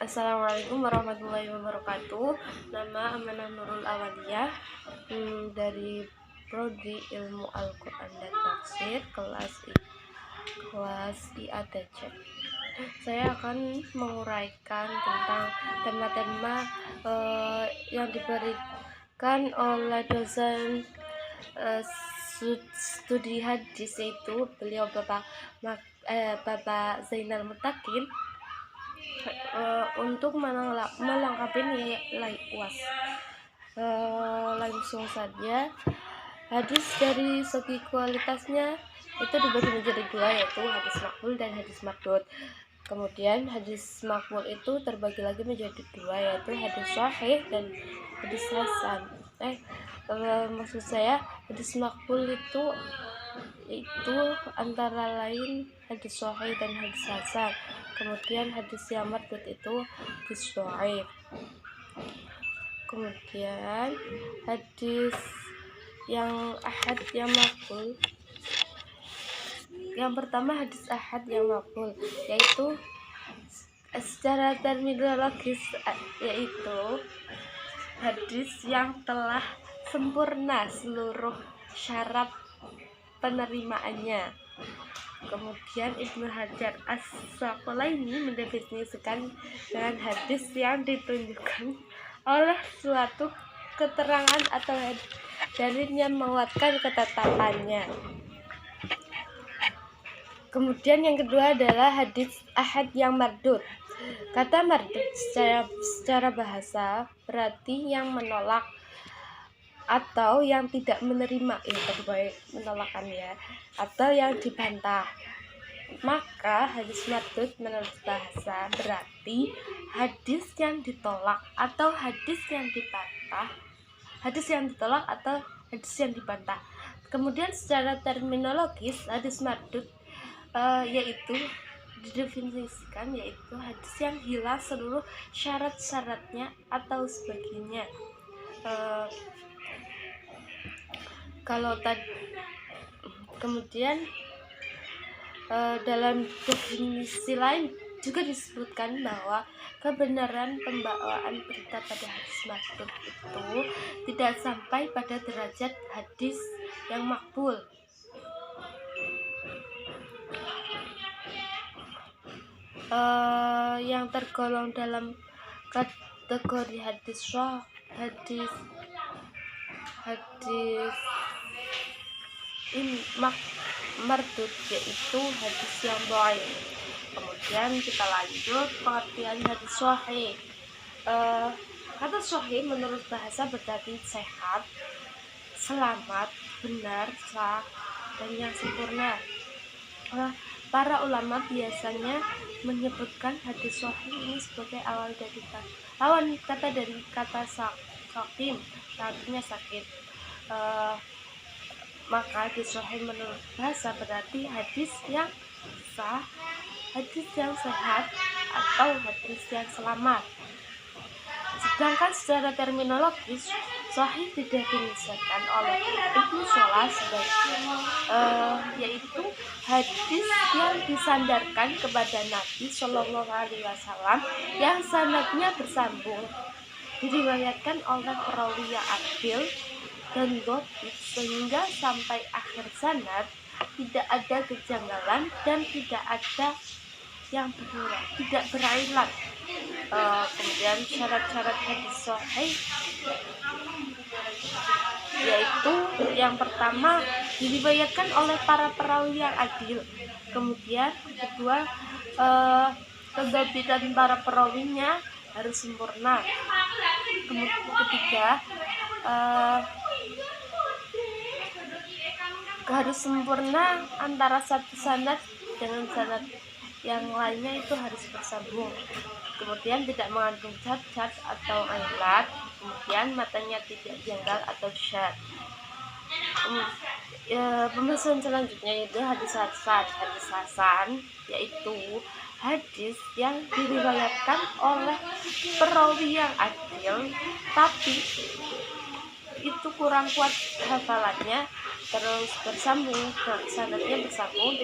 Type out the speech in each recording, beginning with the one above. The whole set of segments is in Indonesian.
Assalamualaikum warahmatullahi wabarakatuh. Nama Amanah Nurul Awaliyah, dari Prodi Ilmu Al-Quran dan Tafsir kelas IATC. Saya akan menguraikan tentang tema-tema yang diberikan oleh dosen studi hadis, yaitu beliau Bapak Zainal Mutakin, untuk melengkapi nilai UAS. Langsung saja. Hadis dari segi kualitasnya itu dibagi menjadi dua, yaitu hadis maqbul dan hadis mardud. Kemudian hadis maqbul itu terbagi lagi menjadi dua, yaitu hadis sahih dan hadis hasan. Maksud saya hadis maqbul itu antara lain hadis sahih dan hadis hasan. Kemudian hadis yang mardud itu hadis dhaif. Kemudian hadis yang ahad yang maqbul, yang pertama hadis ahad yang maqbul, yaitu secara terminologis yaitu hadis yang telah sempurna seluruh syarat penerimaannya. Kemudian Ibnu Hajar As-Saqalaini mendefinisikan dengan hadis yang ditunjukkan oleh suatu keterangan atau dalil yang menguatkan ketetapannya. Kemudian yang kedua adalah hadis ahad yang mardud. Kata mardud secara bahasa berarti yang menolak atau yang tidak menerima, terbaik menolakkan ya, atau yang dibantah. Maka hadis mardud menurut bahasa berarti hadis yang ditolak atau hadis yang dibantah, hadis yang ditolak atau hadis yang dibantah. Kemudian secara terminologis hadis mardud yaitu didefinisikan yaitu hadis yang hilang seluruh syarat-syaratnya atau sebagainya. Kemudian dalam definisi lain juga disebutkan bahwa kebenaran pembawaan berita pada hadis mardud itu tidak sampai pada derajat hadis yang maqbul. Yang tergolong dalam kategori hadis mardud yaitu hadis yang dhaif. Kemudian kita lanjut pengertian hadis sahih. Kata sahih menurut bahasa berarti sehat, selamat, benar, sah, dan yang sempurna. Para ulama biasanya menyebutkan hadis sahih ini sebagai awal kata dari kata sakim, artinya sakit. Maka hadis sahih menurut bahasa berarti hadis yang sah, hadis yang sehat, atau hadis yang selamat. Sedangkan secara terminologis sahih didefinisikan oleh Ibnu Shalah sebagai yaitu hadis yang disandarkan kepada Nabi Shallallahu Alaihi Wasallam yang sanadnya bersambung, diriwayatkan oleh perawi yang adil dan dhabit sehingga sampai akhir sanad tidak ada kejanggalan dan tidak ada yang tidak berilat. Kemudian syarat-syarat hadis sahih yaitu yang pertama diriwayatkan oleh para perawi yang adil. Kemudian kedua, kedhabitan para perawinya harus sempurna. Kemudian ketiga, harus sempurna antara satu sanad dengan sanad yang lainnya itu harus bersambung. Kemudian tidak mengandung cacat atau ilat. Kemudian matanya tidak janggal atau syad. Pembahasan selanjutnya itu hadis hasan, yaitu hadis yang diriwayatkan oleh perawi yang adil tapi itu kurang kuat hafalannya, terus bersambung, sanadnya bersambung,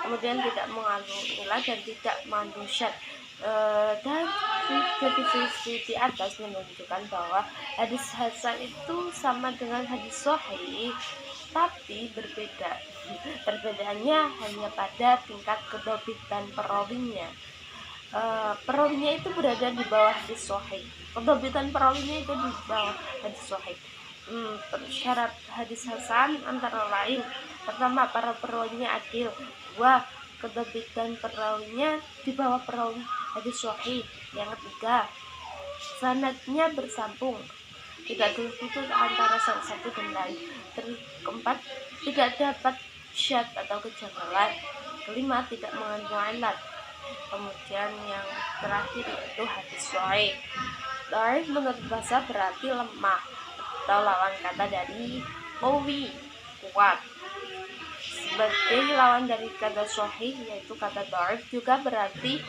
kemudian tidak mengandung ilah dan tidak mengandung syad. Dan definisi di atas menunjukkan bahwa hadis hasan itu sama dengan hadis sahih, tapi berbeda. Perbedaannya hanya pada tingkat kedobitan perawinya. Perawinya itu berada di bawah hadis sahih. Kedobitan perawinya itu di bawah hadis sahih. Syarat hadis hasan antara lain: pertama, para perawinya adil; dua, kedobitan perawinya di bawah perawi hadis sahih; yang ketiga, sanadnya bersambung, tidak terputus antara salah satu dan lain; keempat, tidak dapat syad atau kejanggalan; kelima, tidak mengandung ilat; kemudian yang terakhir yaitu hadis sahih. Dhaif menurut bahasa berarti lemah atau lawan kata dari qawi, kuat. Sebagai lawan dari kata sahih yaitu kata dhaif juga berarti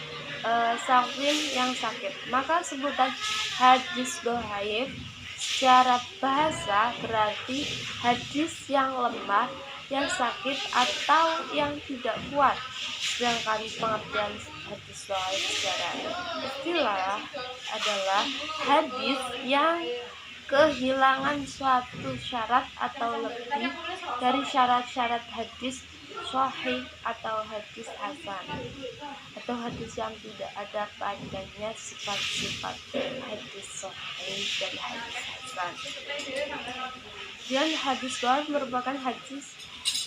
saqim, yang sakit. Maka sebutan hadis dhaif secara bahasa berarti hadis yang lemah, yang sakit, atau yang tidak kuat. Sedangkan pengertian hadis dhaif secara istilah adalah hadis yang kehilangan suatu syarat atau lebih dari syarat-syarat hadis sahih atau hadis hasan, atau hadis yang tidak ada padanya sifat-sifat hadis sahih dan hadis hasan. Dan hadis dhaif merupakan hadis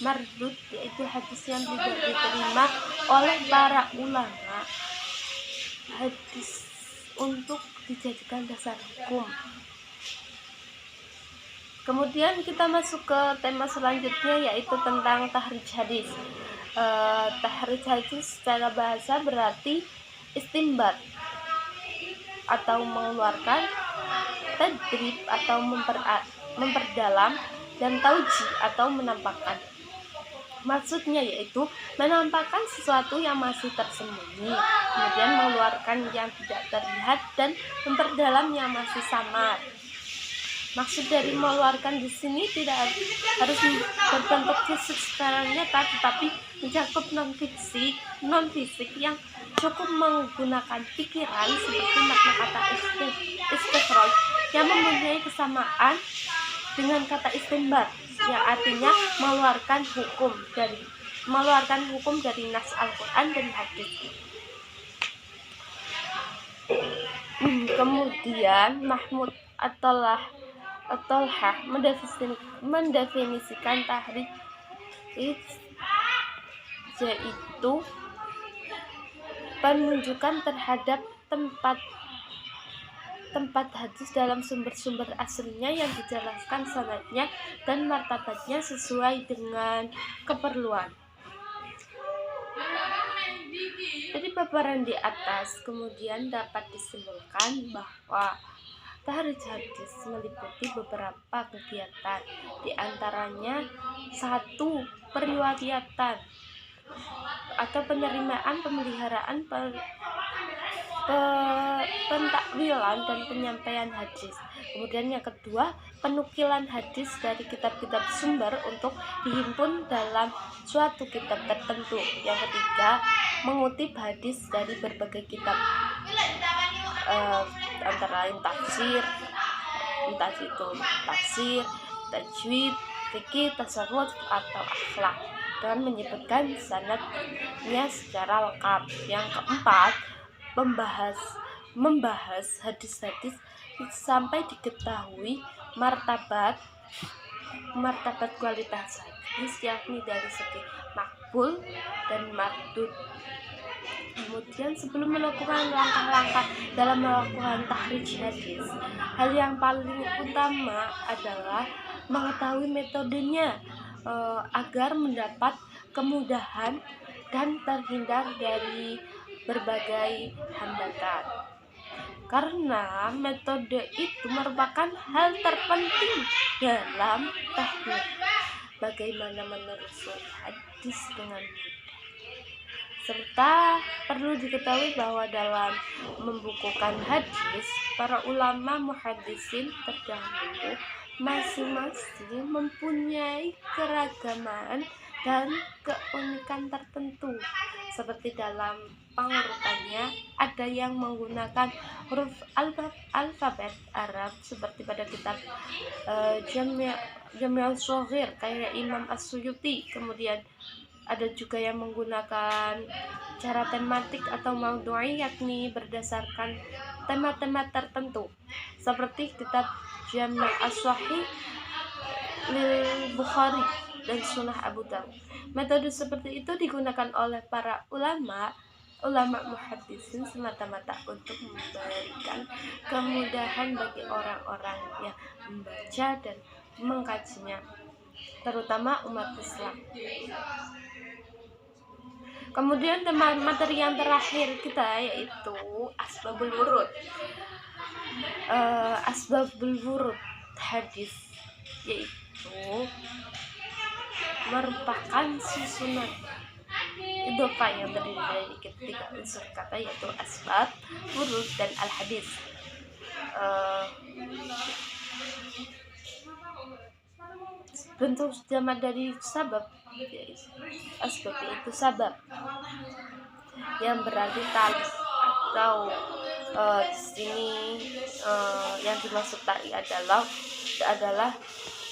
mardud, yaitu hadis yang tidak diterima oleh para ulama hadis untuk dijadikan dasar hukum. Kemudian kita masuk ke tema selanjutnya, yaitu tentang tahrij hadis. Tahrij hadis secara bahasa berarti istinbat atau mengeluarkan, tadrib atau memperdalam, dan tauji atau menampakkan. Maksudnya yaitu menampakkan sesuatu yang masih tersembunyi, kemudian mengeluarkan yang tidak terlihat, dan memperdalam yang masih samar. Maksud dari mengeluarkan di sini tidak harus berbentuk fisik secara nyata, tetapi mencakup non fisik yang cukup menggunakan pikiran, seperti makna kata istikhraj yang mempunyai kesamaan dengan kata istinbat, yang artinya mengeluarkan hukum dari nas Al-Quran dan hadis. Kemudian Mahmud At-Tolhah mendefinisikan tahrij yaitu penunjukan terhadap tempat hadis dalam sumber-sumber aslinya yang dijelaskan sanadnya dan martabatnya sesuai dengan keperluan. Dari paparan di atas kemudian dapat disimpulkan bahwa tahrij hadis meliputi beberapa kegiatan, di antaranya: 1. Periwayatan atau penerimaan, pemeliharaan, pentakwilan, dan penyampaian hadis. Kemudian yang kedua, penukilan hadis dari kitab-kitab sumber untuk dihimpun dalam suatu kitab tertentu. Yang ketiga, mengutip hadis dari berbagai kitab, antara lain tafsir, entah itu tafsir, tajwid, fikih, tasawuf, atau akhlak, dengan menyebutkan sanadnya secara lengkap. Yang keempat, membahas hadis-hadis sampai diketahui martabat kualitas hadis, yakni dari segi makbul dan mardud. Kemudian sebelum melakukan langkah-langkah dalam melakukan tahrij hadis, hal yang paling utama adalah mengetahui metodenya, agar mendapat kemudahan dan terhindar dari berbagai hambatan. Karena metode itu merupakan hal terpenting dalam teknik bagaimana menelusuri hadis dengan mudah. Serta perlu diketahui bahwa dalam membukukan hadis, para ulama muhaddisin terdahulu masing-masing mempunyai keragaman dan keunikan tertentu. Seperti dalam pengurutannya, ada yang menggunakan huruf alfabet Arab seperti pada kitab Jami' Shaghir kayak Imam As-Suyuti. Kemudian ada juga yang menggunakan cara tematik atau maudhu'i, yakni berdasarkan tema-tema tertentu seperti kitab Jami' As-Sahih lil Bukhari dan Sunnah Abu Dawud. Metode seperti itu digunakan oleh para ulama muhaddisin semata-mata untuk memberikan kemudahan bagi orang-orang yang membaca dan mengkajinya, terutama umat Islam. Kemudian tema materi yang terakhir kita yaitu asbabul wurud. Asbabul wurud hadis yaitu merupakan susunan idhofah yang terdiri dari ketiga unsur kata yaitu asbab, wurud, dan al-hadis. Bentuk jamak dari sabab, asbab itu sabab yang berarti tali atau di sini yang dimaksud tali adalah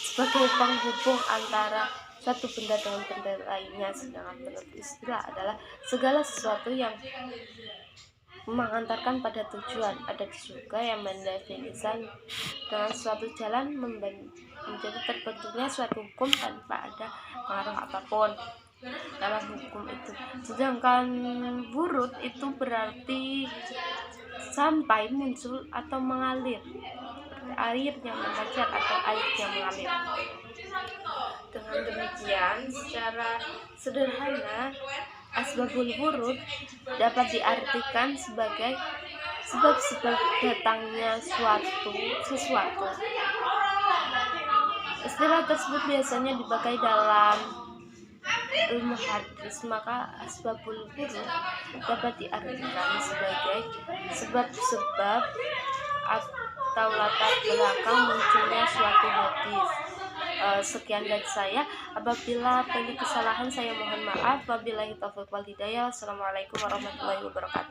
sebagai penghubung antara satu benda dengan benda lainnya, sedangkan menurut istilah adalah segala sesuatu yang mengantarkan pada tujuan. Ada juga yang mendefinisikan dengan suatu jalan menjadi terbentuknya suatu hukum tanpa ada pengaruh apapun dalam hukum itu. Sedangkan wurud itu berarti sampai, muncul, atau mengalir, air yang mengalir atau air yang mengalir. Dengan demikian, secara sederhana, asbabul wurud dapat diartikan sebagai sebab-sebab datangnya sesuatu. Istilah tersebut biasanya dipakai dalam ilmu hadis, maka asbabul wurud dapat diartikan sebagai sebab-sebab atau latar belakang munculnya suatu hadis. Sekian dari saya. Apabila banyak kesalahan saya mohon maaf. Wabillahi taufiq wal hidayah. Wassalamualaikum warahmatullahi wabarakatuh.